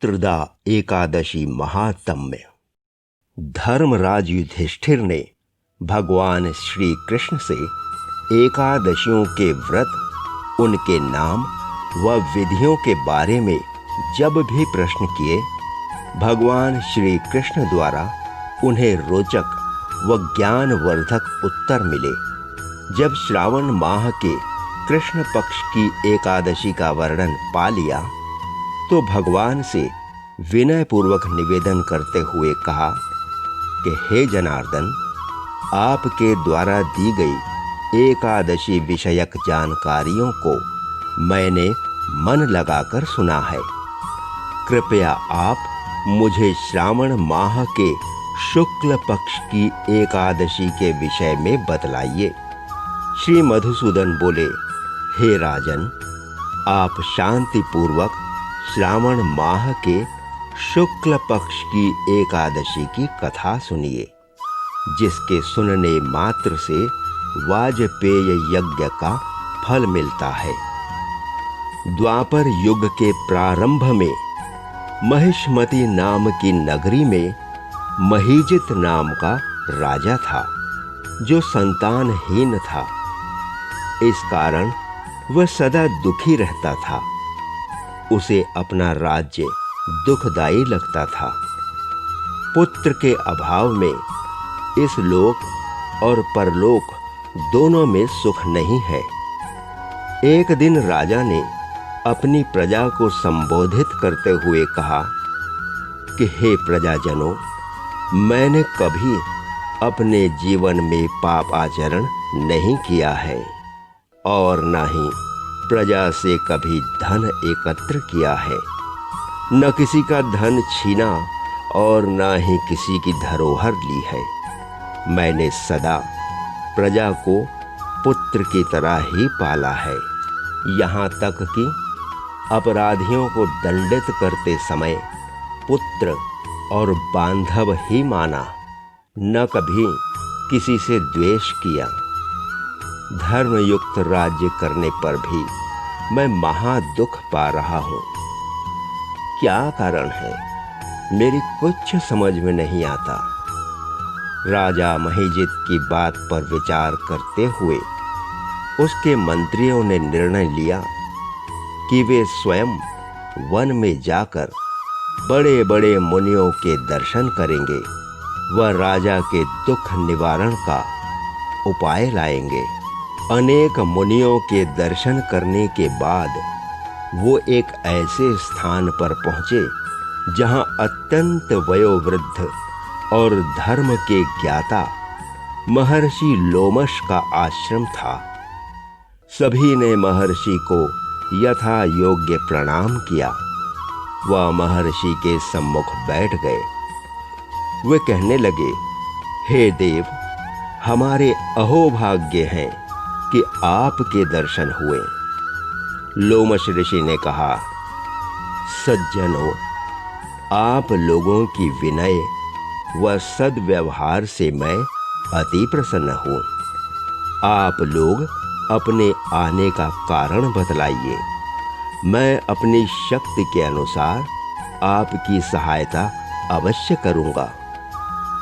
पुत्रदा एकादशी महात्म्य। धर्मराज युधिष्ठिर ने भगवान श्री कृष्ण से एकादशियों के व्रत, उनके नाम व विधियों के बारे में जब भी प्रश्न किए, भगवान श्री कृष्ण द्वारा उन्हें रोचक व ज्ञानवर्धक उत्तर मिले। जब श्रावण माह के कृष्ण पक्ष की एकादशी का वर्णन पा लिया तो भगवान से विनय पूर्वक निवेदन करते हुए कहा कि हे जनार्दन, आपके द्वारा दी गई एकादशी विषयक जानकारियों को मैंने मन लगाकर सुना है। कृपया आप मुझे श्रावण माह के शुक्ल पक्ष की एकादशी के विषय में बतलाइए। श्री मधुसूदन बोले, हे राजन, आप शांति पूर्वक श्रावण माह के शुक्ल पक्ष की एकादशी की कथा सुनिए, जिसके सुनने मात्र से वाजपेय यज्ञ का फल मिलता है। द्वापर युग के प्रारंभ में महिष्मति नाम की नगरी में महीजित नाम का राजा था, जो संतानहीन था। इस कारण वह सदा दुखी रहता था। उसे अपना राज्य दुखदायी लगता था। पुत्र के अभाव में इस लोक और परलोक दोनों में सुख नहीं है। एक दिन राजा ने अपनी प्रजा को संबोधित करते हुए कहा कि हे प्रजाजनों, मैंने कभी अपने जीवन में पाप आचरण नहीं किया है और न ही प्रजा से कभी धन एकत्र किया है। न किसी का धन छीना और न ही किसी की धरोहर ली है। मैंने सदा प्रजा को पुत्र की तरह ही पाला है, यहाँ तक कि अपराधियों को दंडित करते समय पुत्र और बांधव ही माना, न कभी किसी से द्वेष किया। धर्मयुक्त राज्य करने पर भी मैं महा दुख पा रहा हूँ। क्या कारण है, मेरी कुछ समझ में नहीं आता। राजा महीजित की बात पर विचार करते हुए उसके मंत्रियों ने निर्णय लिया कि वे स्वयं वन में जाकर बड़े बड़े मुनियों के दर्शन करेंगे व राजा के दुख निवारण का उपाय लाएंगे। अनेक मुनियों के दर्शन करने के बाद वो एक ऐसे स्थान पर पहुँचे जहाँ अत्यंत वयोवृद्ध और धर्म के ज्ञाता महर्षि लोमश का आश्रम था। सभी ने महर्षि को यथा योग्य प्रणाम किया। वह महर्षि के सम्मुख बैठ गए। वे कहने लगे, हे देव, हमारे अहोभाग्य हैं कि आपके दर्शन हुए। लोमश ऋषि ने कहा, सज्जनों, आप लोगों की विनय व सद्व्यवहार से मैं अति प्रसन्न हूँ। आप लोग अपने आने का कारण बतलाइए। मैं अपनी शक्ति के अनुसार आपकी सहायता अवश्य करूँगा,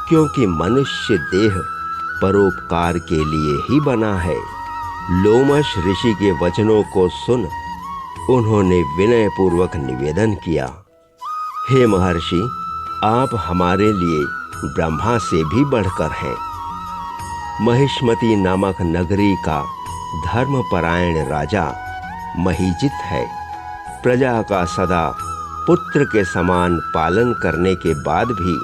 क्योंकि मनुष्य देह परोपकार के लिए ही बना है। लोमश ऋषि के वचनों को सुन उन्होंने विनय पूर्वक निवेदन किया, हे महर्षि, आप हमारे लिए ब्रह्मा से भी बढ़कर हैं। महिष्मति नामक नगरी का धर्मपरायण राजा महीजित है। प्रजा का सदा पुत्र के समान पालन करने के बाद भी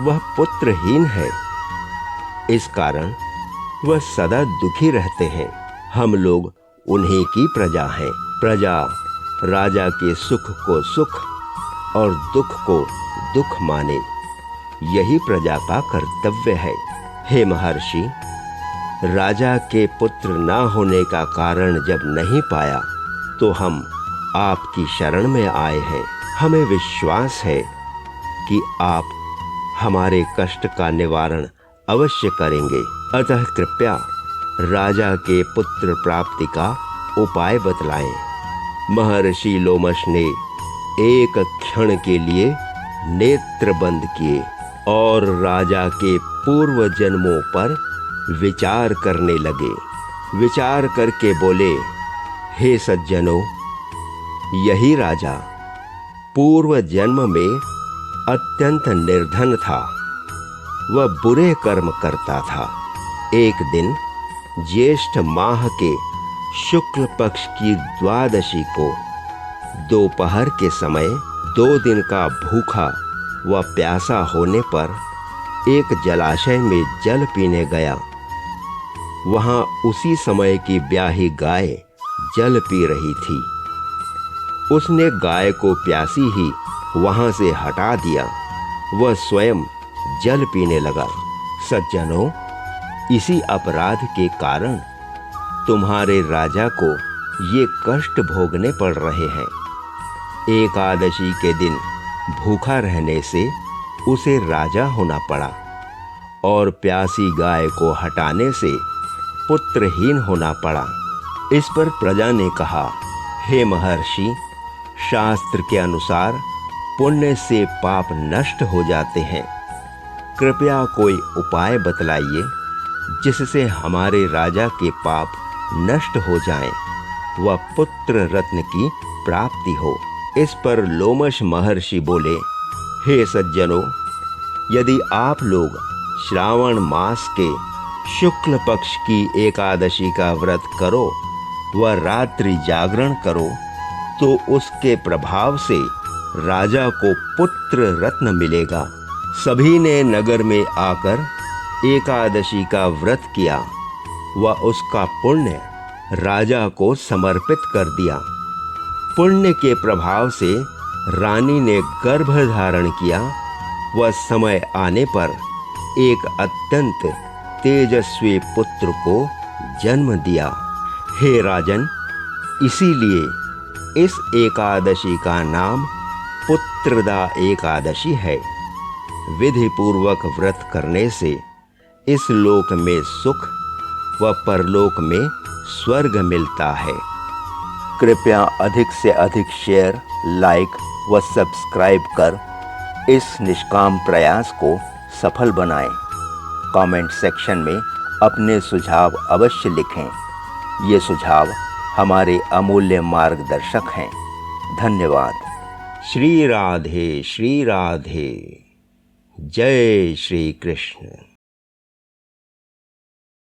वह पुत्रहीन है। इस कारण वह सदा दुखी रहते हैं। हम लोग उन्हीं की प्रजा हैं। प्रजा राजा के सुख को सुख और दुख को दुख माने, यही प्रजा का कर्तव्य है। हे महर्षि, राजा के पुत्र न होने का कारण जब नहीं पाया तो हम आपकी शरण में आए हैं। हमें विश्वास है कि आप हमारे कष्ट का निवारण अवश्य करेंगे। अतः कृपया राजा के पुत्र प्राप्ति का उपाय बतलाएं। महर्षि लोमश ने एक क्षण के लिए नेत्र बंद किए और राजा के पूर्व जन्मों पर विचार करने लगे। विचार करके बोले, हे सज्जनों, यही राजा पूर्व जन्म में अत्यंत निर्धन था। वह बुरे कर्म करता था। एक दिन ज्येष्ठ माह के शुक्ल पक्ष की द्वादशी को दोपहर के समय 2 दिन का भूखा व प्यासा होने पर एक जलाशय में जल पीने गया। वहां उसी समय की ब्याही गाय जल पी रही थी। उसने गाय को प्यासी ही वहां से हटा दिया। वह स्वयं जल पीने लगा। सज्जनों, इसी अपराध के कारण तुम्हारे राजा को ये कष्ट भोगने पड़ रहे हैं। एकादशी के दिन भूखा रहने से उसे राजा होना पड़ा और प्यासी गाय को हटाने से पुत्रहीन होना पड़ा। इस पर प्रजा ने कहा, हे महर्षि, शास्त्र के अनुसार पुण्य से पाप नष्ट हो जाते हैं। कृपया कोई उपाय बतलाइए जिससे हमारे राजा के पाप नष्ट हो जाएं व पुत्र रत्न की प्राप्ति हो। इस पर लोमश महर्षि बोले, हे सज्जनों, यदि आप लोग श्रावण मास के शुक्ल पक्ष की एकादशी का व्रत करो व रात्रि जागरण करो तो उसके प्रभाव से राजा को पुत्र रत्न मिलेगा। सभी ने नगर में आकर एकादशी का व्रत किया व उसका पुण्य राजा को समर्पित कर दिया। पुण्य के प्रभाव से रानी ने गर्भ धारण किया व समय आने पर एक अत्यंत तेजस्वी पुत्र को जन्म दिया। हे राजन, इसीलिए इस एकादशी का नाम पुत्रदा एकादशी है। विधि पूर्वक व्रत करने से इस लोक में सुख व परलोक में स्वर्ग मिलता है। कृपया अधिक से अधिक शेयर, लाइक व सब्सक्राइब कर इस निष्काम प्रयास को सफल बनाएं। कमेंट सेक्शन में अपने सुझाव अवश्य लिखें। ये सुझाव हमारे अमूल्य मार्गदर्शक हैं। धन्यवाद। श्री राधे, श्री राधे। जय श्री कृष्ण।